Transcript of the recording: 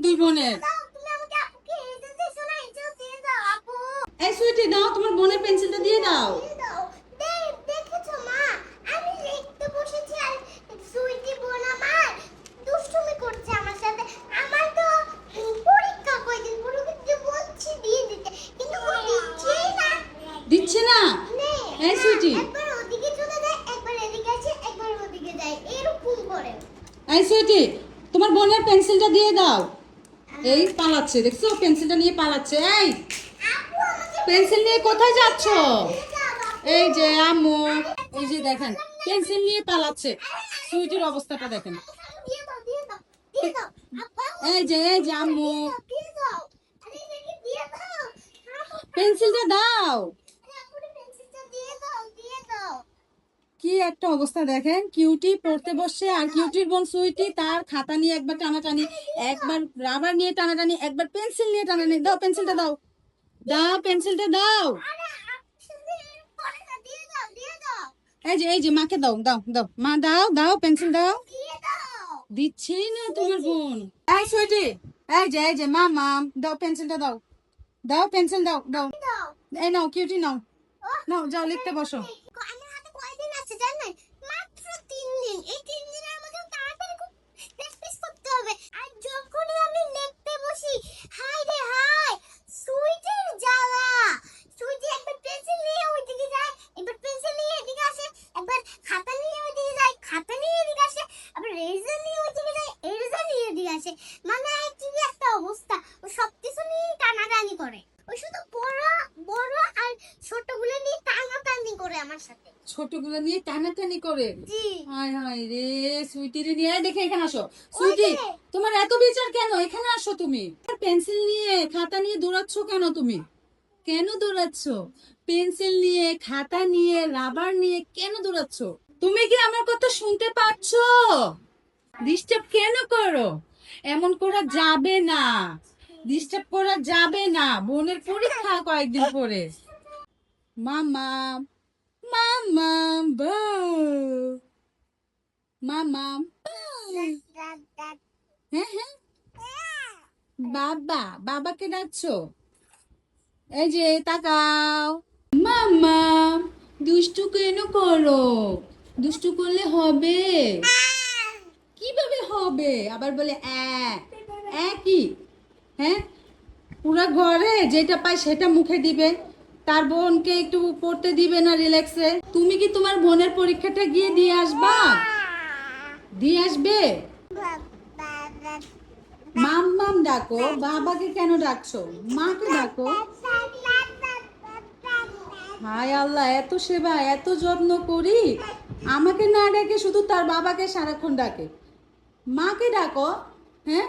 দুই বোনের। এই সুইটি দাও, তোমার বোনের পেন্সিলটা দিয়ে দাও। দিচ্ছে না। এই সুইটি, এই সুইটি, তোমার বোনের পেন্সিলটা দিয়ে দাও। এই পালাচ্ছে, দেখছো পেন্সিলটা নিয়ে পালাচ্ছে। এই পেন্সিল নিয়ে কোথায় যাচ্ছ? এই যে আম্মু, এই যে দেখেন পেন্সিল নিয়ে পালাচ্ছে। সুইটির অবস্থাটা দেখেন। এই যে আম্মু, পেন্সিলটা দাও। কি একটা অবস্থা দেখেন, কিউটি পড়তে বসছে আর কিউটির বোন সুইটি তার খাতা নিয়ে একবার টানাটানি, একবার রাবার নিয়ে টানাটানি, একবার পেন্সিল নিয়ে টানাটানি। দাও পেন্সিলটা দাও, দাও পেন্সিলটা দাও। এই যে মাকে দাও, দাও দাও মা, দাও দাও পেন্সিল দাও। দিচ্ছেই না তোমার বোন। এই সুইটি, এই যে মা দাও পেন্সিলটা দাও, দাও পেন্সিল দাও দাও। এই নাও কিউটি, নাও নাও, যাও লিখতে বসো। মানে কি একটা অবস্থা, ও সবকিছু নিয়ে টানাটানি করে। ও শুধু বড় বড় আর ছোটগুলো নিয়ে টানাটানি করে আমার সাথে। ছোটগুলো নিয়ে টানাটানি করে? জি। হায় হায় রে, সুইটি রে নিয়ে দেখে এখানে আসো। সুইটি, তোমার এত বিচার কেন? এখানে আসো তুমি। পেন্সিল নিয়ে খাতা নিয়ে দৌড়াচ্ছ কেন তুমি? কেন দৌড়াচ্ছ? পেন্সিল নিয়ে খাতা নিয়ে রাবার নিয়ে কেন দৌড়াচ্ছ? তুমি কি আমার কথা শুনতে পাচ্ছ? ডিস্টার্ব কেন করো? এমন করা যাবে না, ডিস্টার্ব করা যাবে না। বোনের পরীক্ষা কয়েকদিন পরে। মামা মামা মামা, হ্যাঁ হ্যাঁ, বাবা, বাবাকে ডাকছো? এই যে তাকাও। মামা, দুষ্টু কেন করো? দুষ্টু করলে হবে? কিভাবে হবে? আবার বলে কি? হ্যাঁ, পুরা ঘরে যেটা পায় সেটা মুখে দিবে, তার বোনকে একটু পড়তে দিবে না রিল্যাক্সে। তুমি কি তোমার বোনের পরীক্ষাটা গিয়ে দিয়ে আসবা? দিয়ে আসবে? মাম্মাম ডাকো, বাবাকে কেন ডাকছো? মাকে ডাকো। হায় আল্লাহ, এত সেবা এত যত্ন করি, আমাকে না ডেকে শুধু তার বাবাকে সারাক্ষণ ডাকে। মাকে ডাকো। হ্যাঁ,